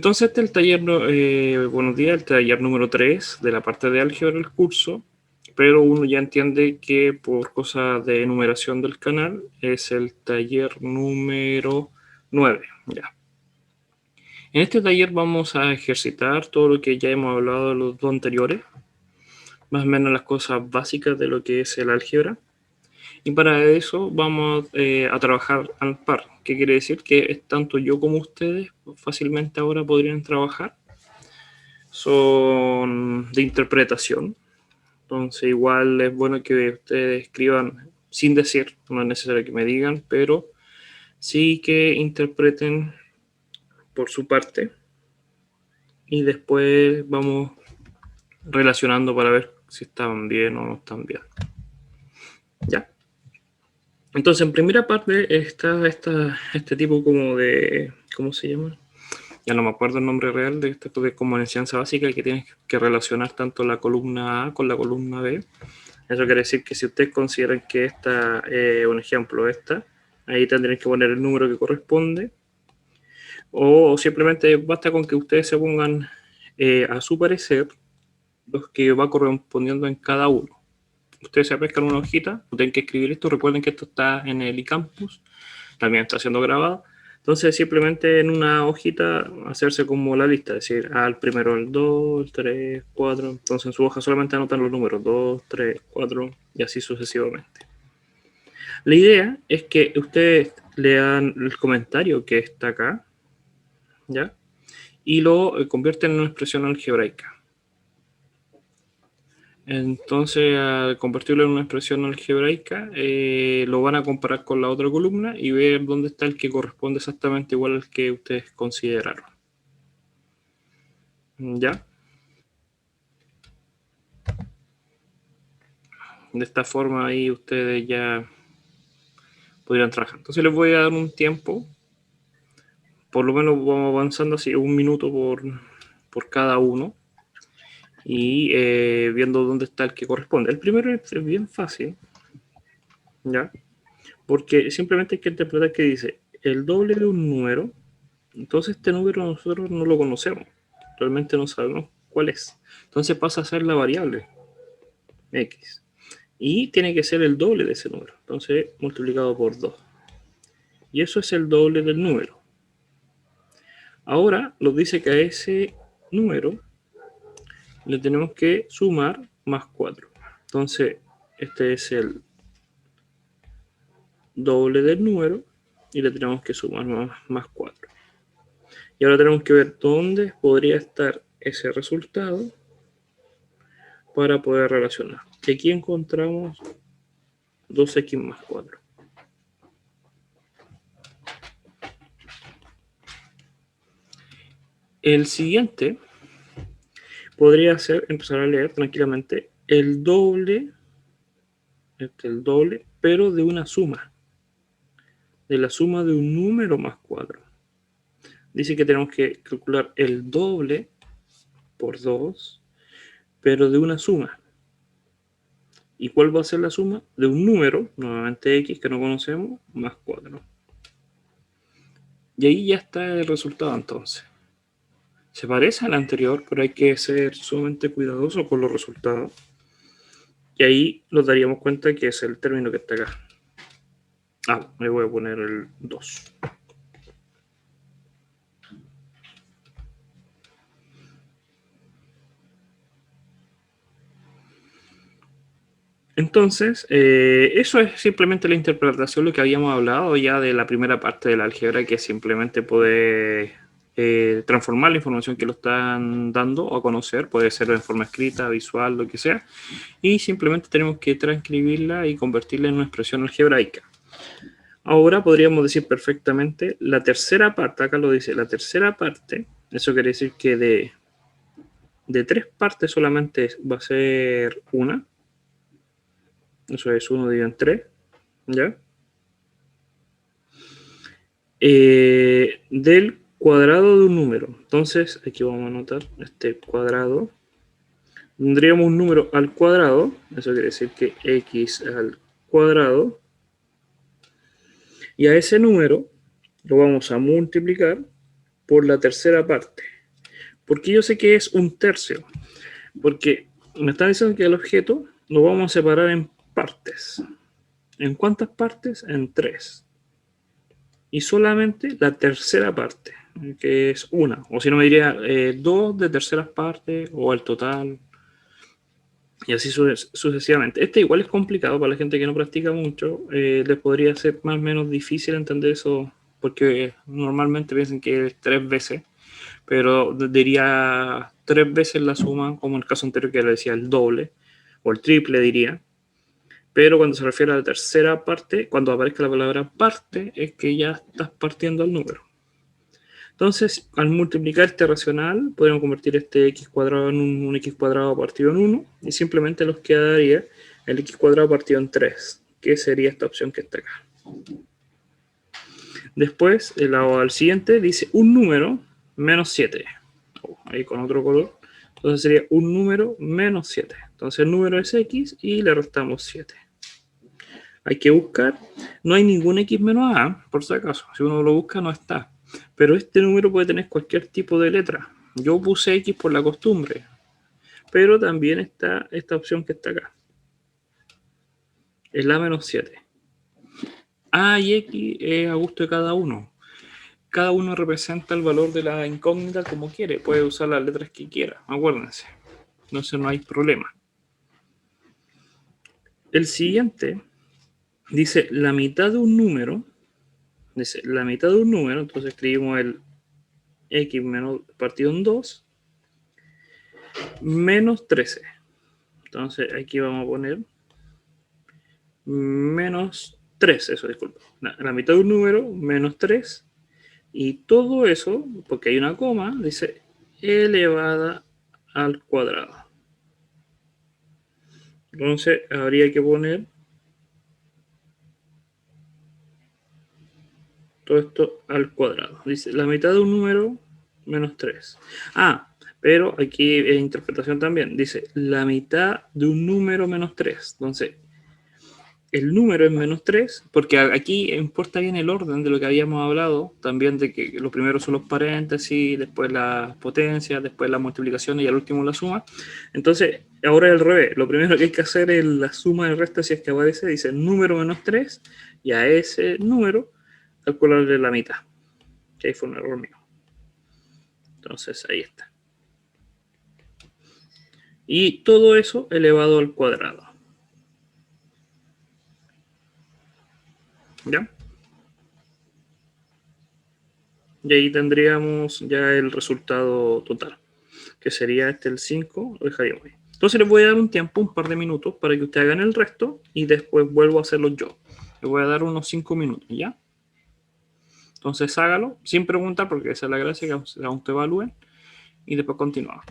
Entonces este es el taller, buenos días, el taller número 3 de la parte de álgebra del curso, pero uno ya entiende que por cosas de numeración del canal es el taller número 9. Ya. En este taller vamos a ejercitar todo lo que ya hemos hablado de los dos anteriores, más o menos las cosas básicas de lo que es el álgebra. Y para eso vamos a trabajar al par. ¿Qué quiere decir? Que tanto yo como ustedes fácilmente ahora podrían trabajar. Son de interpretación. Entonces igual es bueno que ustedes escriban sin decir, no es necesario que me digan, pero sí que interpreten por su parte. Y después vamos relacionando para ver si estaban bien o no están bien. ¿Ya? Entonces, en primera parte está este tipo como de, ¿cómo se llama? Ya no me acuerdo el nombre real de esto de como enseñanza básica, que tienes que relacionar tanto la columna A con la columna B. Eso quiere decir que si ustedes consideran que esta, un ejemplo, esta, ahí tendrían que poner el número que corresponde, o simplemente basta con que ustedes se pongan a su parecer los que va correspondiendo en cada uno. Ustedes se pescan una hojita, tienen que escribir esto. Recuerden que esto está en el eCampus, también está siendo grabado. Entonces, simplemente en una hojita hacerse como la lista, es decir, al primero el 2, el 3, 4. Entonces, en su hoja solamente anotan los números 2, 3, 4 y así sucesivamente. La idea es que ustedes lean el comentario que está acá, ¿ya? Y lo convierten en una expresión algebraica. Entonces, al convertirlo en una expresión algebraica, lo van a comparar con la otra columna y ver dónde está el que corresponde exactamente igual al que ustedes consideraron. ¿Ya? De esta forma ahí ustedes ya podrían trabajar. Entonces les voy a dar un tiempo, por lo menos vamos avanzando así 1 minuto por cada uno y viendo dónde está el que corresponde. El primero es bien fácil, ¿ya? Porque simplemente hay que interpretar que dice el doble de un número. Entonces este número nosotros no lo conocemos, realmente no sabemos cuál es. Entonces pasa a ser la variable x. Y tiene que ser el doble de ese número. Entonces multiplicado por 2. Y eso es el doble del número. Ahora nos dice que a ese número le tenemos que sumar más 4. Entonces este es el doble del número y le tenemos que sumar más 4. Y ahora tenemos que ver dónde podría estar ese resultado para poder relacionar. Y aquí encontramos 2x más 4. El siguiente podría ser empezar a leer tranquilamente el doble, pero de una suma, de la suma de un número más 4. Dice que tenemos que calcular el doble por 2, pero de una suma. ¿Y cuál va a ser la suma? De un número, nuevamente x, que no conocemos, más 4. Y ahí ya está el resultado entonces. Se parece al anterior, pero hay que ser sumamente cuidadoso con los resultados. Y ahí nos daríamos cuenta que es el término que está acá. Me voy a poner el 2. Entonces, eso es simplemente la interpretación, lo que habíamos hablado ya de la primera parte del álgebra, que simplemente puede transformar la información que lo están dando a conocer, puede ser de forma escrita, visual, lo que sea, y simplemente tenemos que transcribirla y convertirla en una expresión algebraica. Ahora podríamos decir perfectamente la tercera parte, acá lo dice, la tercera parte, eso quiere decir que de 3 partes solamente va a ser una. Eso es 1 dividido en 3, ¿ya? Del cuadrado de un número. Entonces, aquí vamos a anotar este cuadrado. Tendríamos un número al cuadrado, eso quiere decir que x al cuadrado, y a ese número lo vamos a multiplicar por la tercera parte. ¿Por qué yo sé que es un tercio? Porque me están diciendo que el objeto lo vamos a separar en partes. ¿En cuántas partes? En 3. Y solamente la tercera parte, que es una. O si no, me diría 2 de terceras partes o el total. Y así sucesivamente. Este igual es complicado para la gente que no practica mucho. Les podría ser más o menos difícil entender eso porque normalmente piensan que es 3 veces. Pero diría 3 veces la suma, como en el caso anterior que le decía el doble o el triple diría. Pero cuando se refiere a la tercera parte, cuando aparezca la palabra parte, es que ya estás partiendo al número. Entonces, al multiplicar este racional, podemos convertir este x cuadrado en un x cuadrado partido en 1 y simplemente nos quedaría el x cuadrado partido en 3, que sería esta opción que está acá. Después, al siguiente dice un número menos 7. Ahí con otro color. Entonces sería un número menos 7. Entonces el número es x y le restamos 7. Hay que buscar, no hay ningún x menos a, por si acaso. Si uno lo busca no está. Pero este número puede tener cualquier tipo de letra. Yo puse x por la costumbre. Pero también está esta opción que está acá. El a menos 7. A y x es a gusto de cada uno. Cada uno representa el valor de la incógnita como quiere. Puede usar las letras que quiera, acuérdense. Entonces no hay problema. El siguiente dice la mitad de un número. Dice la mitad de un número. Entonces escribimos el x menos partido en 2 menos 13. Entonces aquí vamos a poner menos 3. Eso, disculpa. La mitad de un número menos 3. Y todo eso, porque hay una coma, dice elevada al cuadrado. Entonces habría que poner todo esto al cuadrado. Dice la mitad de un número menos 3. Ah, pero aquí es interpretación también. Dice la mitad de un número menos 3. Entonces, el número es menos 3, porque aquí importa bien el orden de lo que habíamos hablado, también de que lo primero son los paréntesis, después las potencias, después la multiplicación y al último la suma. Entonces, ahora es al revés. Lo primero que hay que hacer es la suma del resto, si es que aparece, dice número menos 3, y a ese número calcularle la mitad. Que ahí fue un error mío. Entonces, ahí está. Y todo eso elevado al cuadrado. ¿Ya? Y ahí tendríamos ya el resultado total, que sería el 5, lo dejaríamos ahí. Entonces les voy a dar un tiempo, un par de minutos, para que ustedes hagan el resto y después vuelvo a hacerlo yo. Les voy a dar unos 5 minutos, ¿ya? Entonces hágalo sin preguntar, porque esa es la gracia, que aún te evalúen, y después continuamos.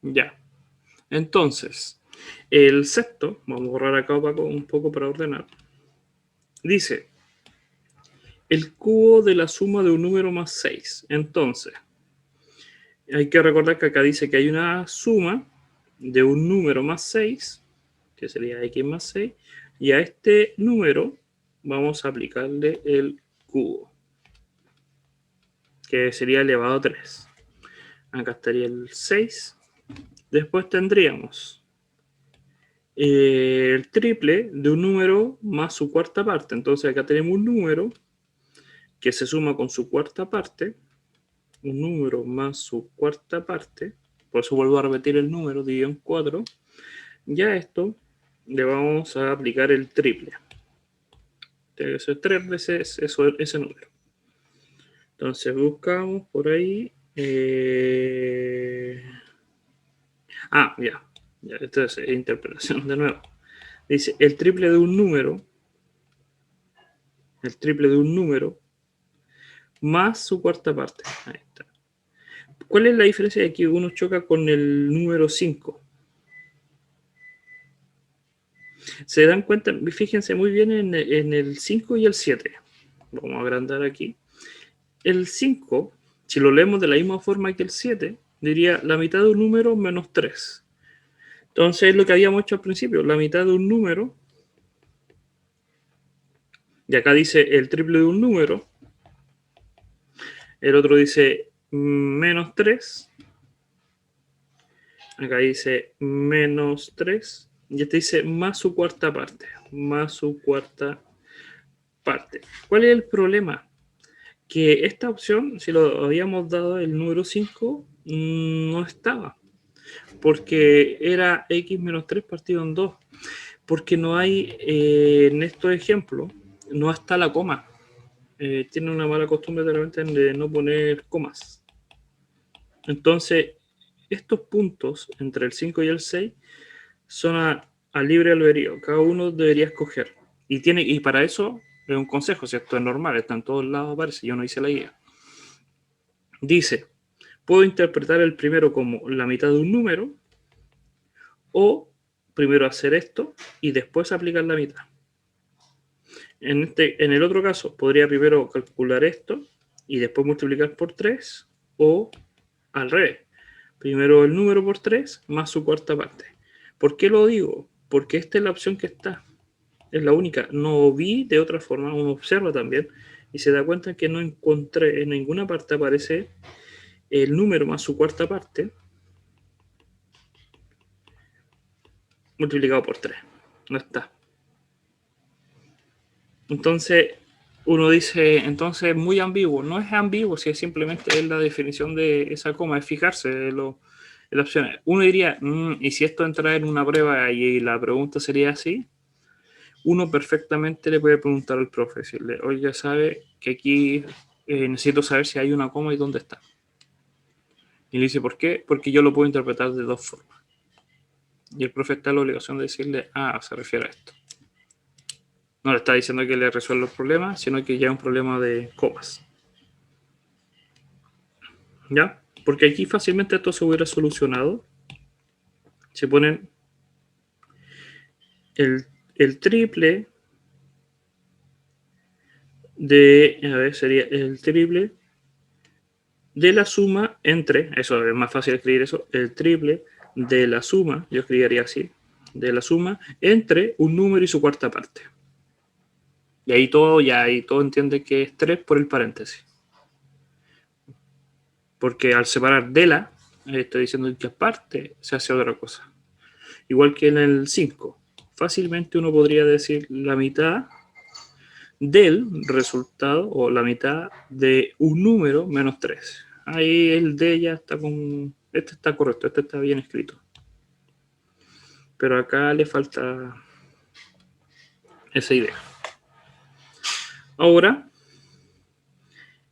Ya. Entonces, el sexto, vamos a borrar acá un poco para ordenar, dice el cubo de la suma de un número más 6. Entonces, hay que recordar que acá dice que hay una suma de un número más 6, que sería x más 6, y a este número vamos a aplicarle el cubo, que sería elevado a 3. Acá estaría el 6. Después tendríamos el triple de un número más su cuarta parte. Entonces acá tenemos un número que se suma con su cuarta parte, un número más su cuarta parte, por eso vuelvo a repetir el número dividido en 4, ya a esto le vamos a aplicar el triple. Eso es 3 veces ese número. Entonces buscamos por ahí. Ya. Esto es interpretación de nuevo. Dice el triple de un número. El triple de un número más su cuarta parte. Ahí está. ¿Cuál es la diferencia de aquí? Uno choca con el número 5. Se dan cuenta, fíjense muy bien en el 5 y el 7. Vamos a agrandar aquí. El 5, si lo leemos de la misma forma que el 7, diría la mitad de un número menos 3. Entonces es lo que habíamos hecho al principio, la mitad de un número. Y acá dice el triple de un número. El otro dice menos 3. Acá dice menos 3. Y este dice más su cuarta parte. Más su cuarta parte. ¿Cuál es el problema? Que esta opción, si lo habíamos dado el número 5, no estaba. Porque era x menos 3 partido en 2. Porque no hay, en estos ejemplos, no está la coma. Tiene una mala costumbre de no poner comas. Entonces, estos puntos entre el 5 y el 6 son a libre albedrío. Cada uno debería escoger. Y para eso es un consejo, si esto es normal, está en todos lados, aparece, yo no hice la guía. Dice, puedo interpretar el primero como la mitad de un número, o primero hacer esto y después aplicar la mitad. En el otro caso, podría primero calcular esto y después multiplicar por 3, o al revés. Primero el número por 3 más su cuarta parte. ¿Por qué lo digo? Porque esta es la opción que está. Es la única. No vi de otra forma. Uno observa también y se da cuenta que no encontré en ninguna parte aparece el número más su cuarta parte multiplicado por 3. No está. Entonces, uno dice, entonces muy ambiguo. No es ambiguo, si es simplemente es la definición de esa coma, es fijarse en las opciones. Uno diría, ¿y si esto entra en una prueba y la pregunta sería así? Uno perfectamente le puede preguntar al profe, decirle, oye, sabe que aquí necesito saber si hay una coma y dónde está. Y le dice, ¿por qué? Porque yo lo puedo interpretar de dos formas. Y el profe está en la obligación de decirle, se refiere a esto. No le está diciendo que le resuelva el problema, sino que ya es un problema de comas. ¿Ya? Porque aquí fácilmente esto se hubiera solucionado. Se ponen el triple sería el triple de la suma entre, eso es más fácil escribir eso, el triple de la suma, yo escribiría así, de la suma entre un número y su cuarta parte. Y ahí todo entiende que es 3 por el paréntesis. Porque al separar de la, estoy diciendo que aparte se hace otra cosa. Igual que en el 5. Fácilmente uno podría decir la mitad del resultado o la mitad de un número menos 3. Ahí el de ya está con... Este está correcto, este está bien escrito. Pero acá le falta esa idea. Ahora,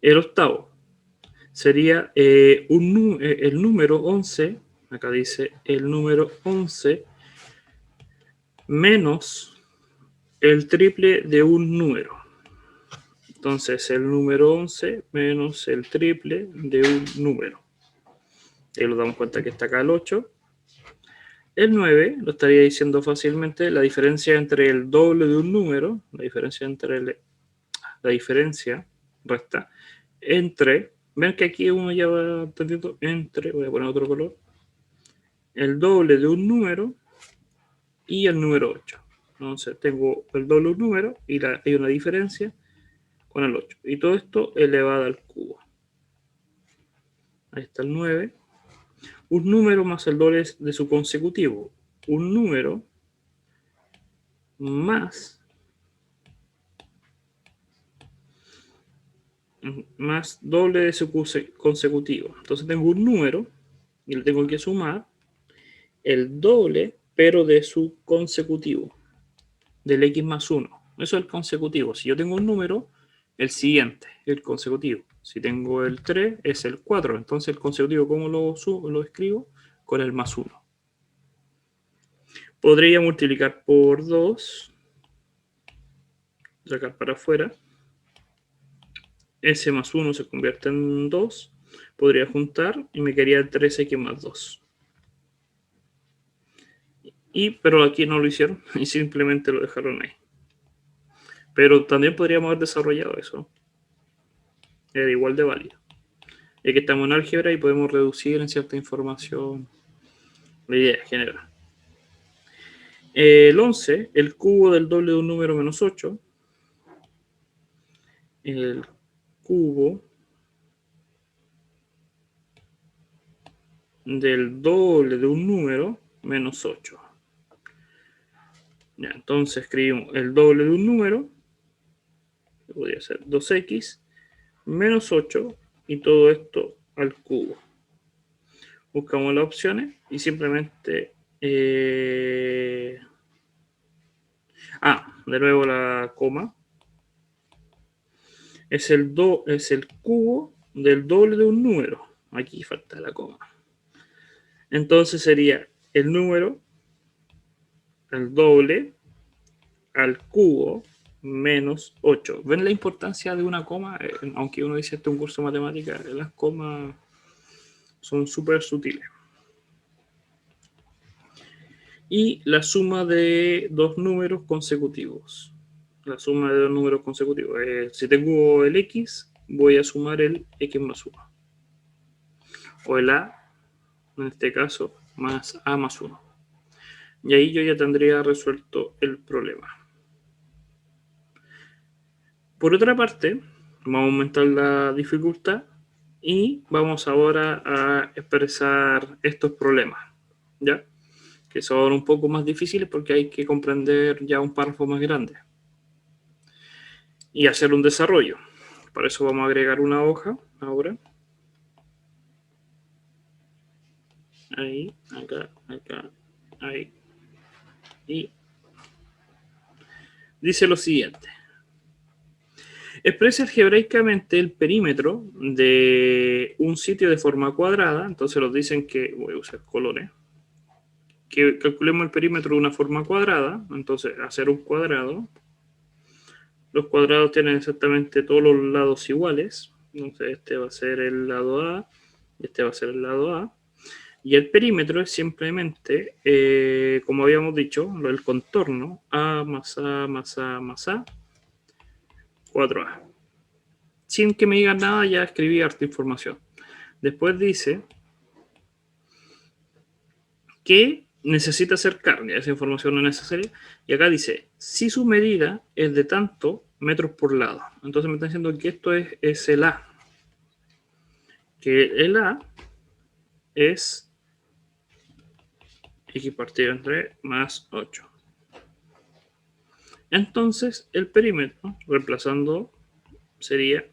el octavo sería el número 11. Acá dice el número 11 menos el triple de un número. Entonces, el número 11 menos el triple de un número. Ahí nos damos cuenta que está acá el 8. El 9 lo estaría diciendo fácilmente la diferencia entre el doble de un número, la diferencia resta entre, ven que aquí uno ya va entendiendo, entre, voy a poner otro color, el doble de un número y el número 8. Entonces tengo el doble de un número y hay una diferencia con el 8. Y todo esto elevado al cubo. Ahí está el 9. Un número más el doble de su consecutivo. Un número más doble de su consecutivo. Entonces tengo un número y le tengo que sumar el doble, pero de su consecutivo, del x más 1. Eso es el consecutivo. Si yo tengo un número, el siguiente, el consecutivo. Si tengo el 3, es el 4. Entonces el consecutivo, ¿cómo lo escribo? Con el más 1. Podría multiplicar por 2, sacar para afuera. S más 1 se convierte en 2. Podría juntar y me quedaría 3x más 2. Pero aquí no lo hicieron y simplemente lo dejaron ahí. Pero también podríamos haber desarrollado eso. Era igual de válido. Ya que estamos en álgebra y podemos reducir en cierta información la idea general. El 11, el cubo del doble de un número menos 8. El cubo del doble de un número menos 8. Ya, entonces escribimos el doble de un número, que podría ser 2x, menos 8, y todo esto al cubo. Buscamos las opciones y simplemente... de nuevo la coma. Es el cubo del doble de un número. Aquí falta la coma. Entonces sería el número, el doble, al cubo, menos 8. ¿Ven la importancia de una coma? Aunque uno dice esto es un curso de matemáticas, las comas son súper sutiles. Y la suma de dos números consecutivos. La suma de dos números consecutivos. Si tengo el x, voy a sumar el x más 1. O el a, en este caso, más a más 1. Y ahí yo ya tendría resuelto el problema. Por otra parte, vamos a aumentar la dificultad y vamos ahora a expresar estos problemas, ¿ya? Que son un poco más difíciles porque hay que comprender ya un párrafo más grande y hacer un desarrollo. Para eso vamos a agregar una hoja ahora. Ahí, acá, acá, ahí. Y dice lo siguiente. Expresa algebraicamente el perímetro de un sitio de forma cuadrada. Entonces nos dicen que, voy a usar colores, que calculemos el perímetro de una forma cuadrada. Entonces, hacer un cuadrado. Los cuadrados tienen exactamente todos los lados iguales. Entonces, este va a ser el lado A y este va a ser el lado A. Y el perímetro es simplemente, como habíamos dicho, el contorno A más A más A más A, 4A. Sin que me digan nada, ya escribí harta información. Después dice que necesita acercar, ya esa información no es necesaria. Y acá dice, si su medida es de tanto metros por lado. Entonces me está diciendo que esto es el A. Que el A es x partido entre más 8. Entonces el perímetro, reemplazando, sería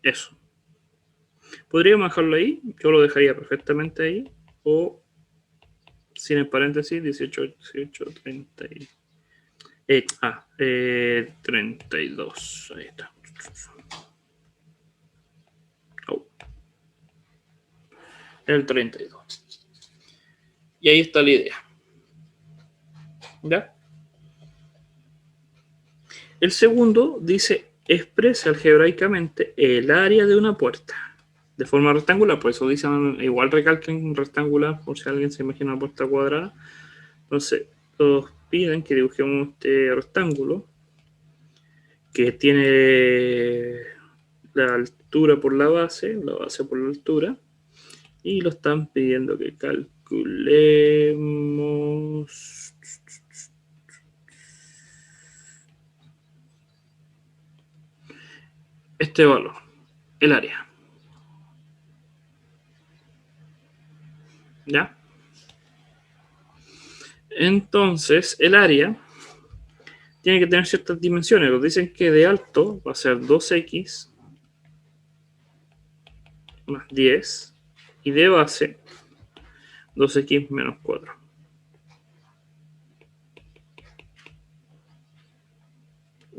eso. Podríamos dejarlo ahí, yo lo dejaría perfectamente ahí, o sin el paréntesis, 18, 18, 30 32, ahí está. El 32. Y ahí está la idea. ¿Ya? El segundo dice, expresa algebraicamente el área de una puerta. de forma rectangular, por eso dicen, igual recalquen rectangular, por si alguien se imagina una puerta cuadrada. Entonces, todos piden que dibujemos este rectángulo que tiene la altura por la base por la altura, y lo están pidiendo que calculemos este valor, el área. ¿Ya? Entonces, el área tiene que tener ciertas dimensiones. Nos dicen que de alto va a ser 2x más 10 y de base 2x menos 4.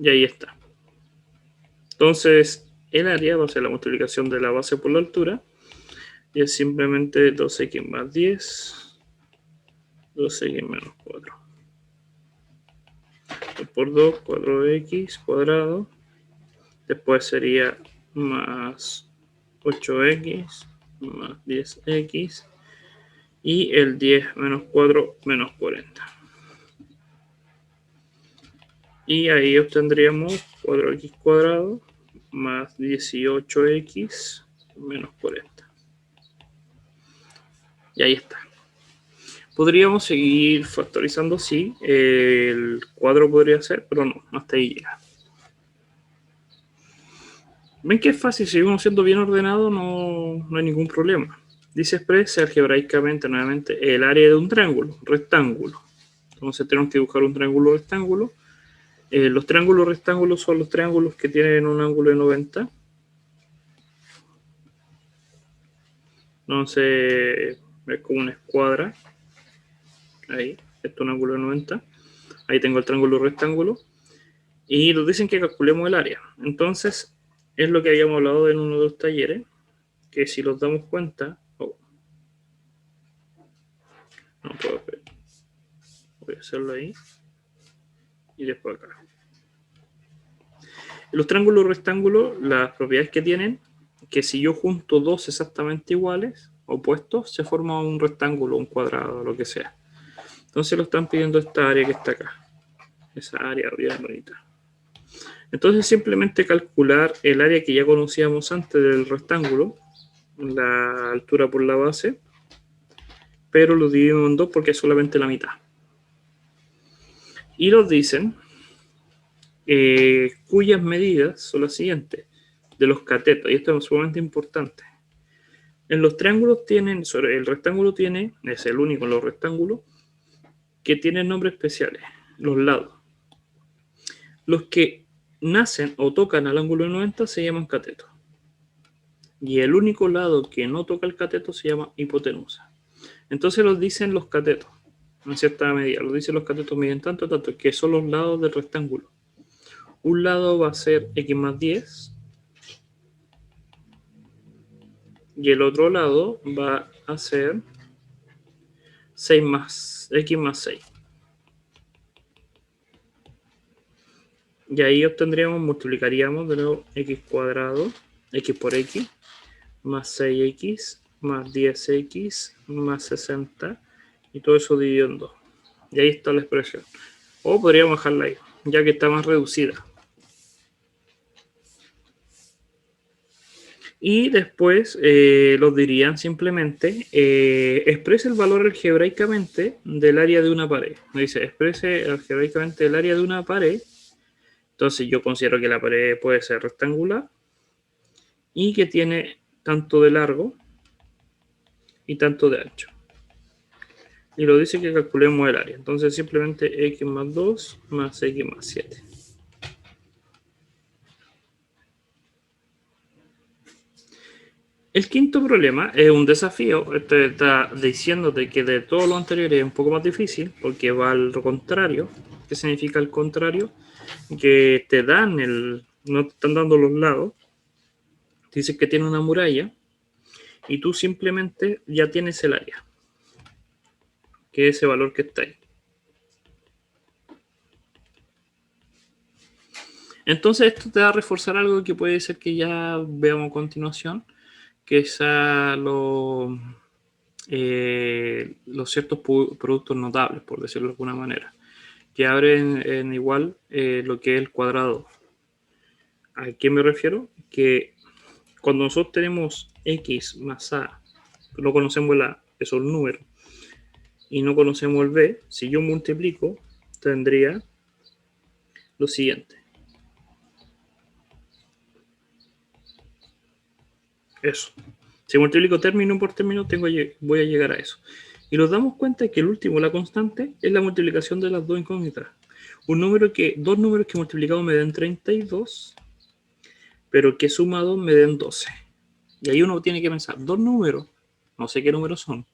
Y ahí está. Entonces, el área va a ser la multiplicación de la base por la altura. Y es simplemente 2x más 10, 2x menos 4. Por 2, 4x cuadrado. Después sería más 8x más 10x. Y el 10 menos 4 menos 40. Y ahí obtendríamos 4x cuadrado más 18x menos 40. Y ahí está. Podríamos seguir factorizando, sí. El cuadro podría ser, pero no, hasta ahí llega. Ven que es fácil, si uno siendo bien ordenado no hay ningún problema. Dice expresa algebraicamente nuevamente el área de un triángulo, rectángulo. Entonces tenemos que dibujar un triángulo rectángulo. Los triángulos rectángulos son los triángulos que tienen un ángulo de 90. Entonces es como una escuadra. Ahí, esto es un ángulo de 90. Ahí tengo el triángulo rectángulo. Y nos dicen que calculemos el área. Entonces, es lo que habíamos hablado en uno de los talleres, que si nos damos cuenta... Oh, no puedo ver. Voy a hacerlo ahí. Y después acá. Los triángulos rectángulos, las propiedades que tienen, que si yo junto dos exactamente iguales, opuestos, se forma un rectángulo, un cuadrado, lo que sea. Entonces lo están pidiendo esta área que está acá. Esa área bien bonita. Entonces simplemente calcular el área que ya conocíamos antes del rectángulo, la altura por la base, pero lo dividimos en dos porque es solamente la mitad. Y nos dicen cuyas medidas son las siguientes, de los catetos, y esto es sumamente importante. En los triángulos tienen, el rectángulo tiene, es el único en los rectángulos, que tienen nombres especiales, los lados. Los que nacen o tocan al ángulo de 90 se llaman catetos. Y el único lado que no toca el cateto se llama hipotenusa. Entonces los dicen los catetos, en cierta medida. Los dicen los catetos miden tanto, que son los lados del rectángulo. Un lado va a ser x más 10 y el otro lado va a ser 6 más x más 6. Y ahí obtendríamos, multiplicaríamos de nuevo x cuadrado, x por x, más 6x, más 10x, más 60, y todo eso dividido en 2. Y ahí está la expresión. O podríamos dejarla ahí, ya que está más reducida. Y después los dirían simplemente, exprese el valor algebraicamente del área de una pared. Me dice, exprese algebraicamente el área de una pared. Entonces yo considero que la pared puede ser rectangular y que tiene tanto de largo y tanto de ancho. Y lo dice que calculemos el área. Entonces simplemente x más 2 más x más 7. El quinto problema es un desafío. Este está diciéndote que de todo lo anterior es un poco más difícil porque va al contrario. ¿Qué significa el contrario? Que te dan no te están dando los lados. Dice que tiene una muralla y tú simplemente ya tienes el área, que es ese valor que está ahí. Entonces esto te va a reforzar algo que puede ser que ya veamos a continuación, que sea los ciertos productos notables, por decirlo de alguna manera, que abren en igual lo que es el cuadrado. ¿A qué me refiero? Que cuando nosotros tenemos x más a, no conocemos el a, que son números, y no conocemos el b, si yo multiplico, tendría lo siguiente. Eso. Si multiplico término por término, voy a llegar a eso. Y nos damos cuenta que el último, la constante, es la multiplicación de las dos incógnitas. Dos números que multiplicados me den 32, pero que sumados me den 12. Y ahí uno tiene que pensar, dos números, no sé qué números son,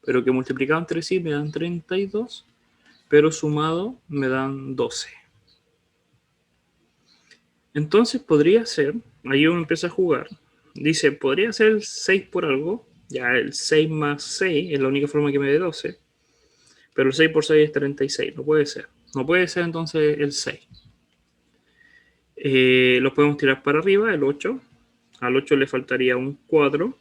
pero que multiplicados entre sí me dan 32, pero sumados me dan 12. Entonces podría ser, ahí uno empieza a jugar, dice, podría ser el 6 por algo, ya el 6 más 6 es la única forma que me dé 12, pero el 6 por 6 es 36, no puede ser. No puede ser entonces el 6. Los podemos tirar para arriba, el 8. Al 8 le faltaría un 4.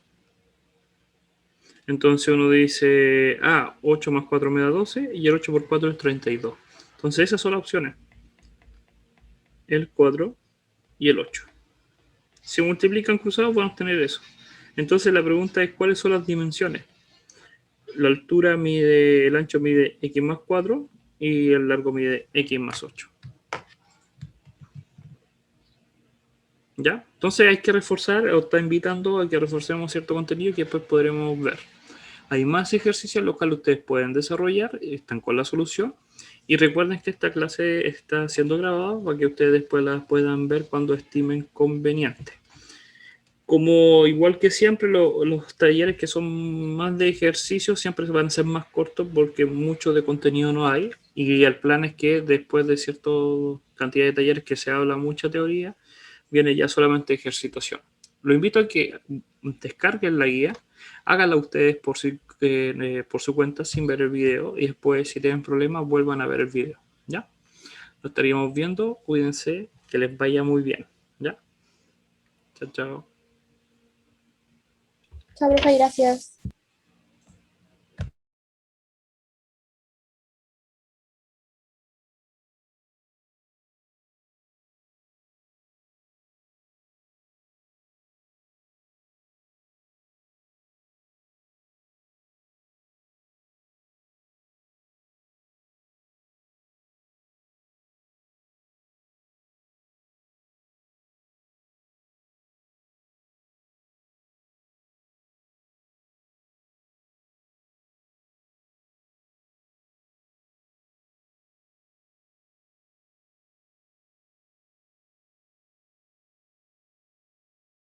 Entonces uno dice, 8 más 4 me da 12 y el 8 por 4 es 32. Entonces esas son las opciones. El 4 y el 8. Si multiplican cruzados, vamos a tener eso. Entonces la pregunta es, ¿cuáles son las dimensiones? La altura mide, el ancho mide x más 4 y el largo mide x más 8. ¿Ya? Entonces hay que reforzar, o está invitando a que reforcemos cierto contenido que después podremos ver. Hay más ejercicios los cuales ustedes pueden desarrollar, están con la solución. Y recuerden que esta clase está siendo grabada para que ustedes después la puedan ver cuando estimen conveniente. Como igual que siempre, los talleres que son más de ejercicio siempre van a ser más cortos porque mucho de contenido no hay. Y el plan es que después de cierta cantidad de talleres que se habla mucha teoría, viene ya solamente ejercitación. Lo invito a que descarguen la guía, háganla ustedes por su cuenta sin ver el video y después si tienen problemas vuelvan a ver el video. ¿Ya? Lo estaríamos viendo, cuídense, que les vaya muy bien. ¿Ya? Chao, chao. Chao, profe, gracias.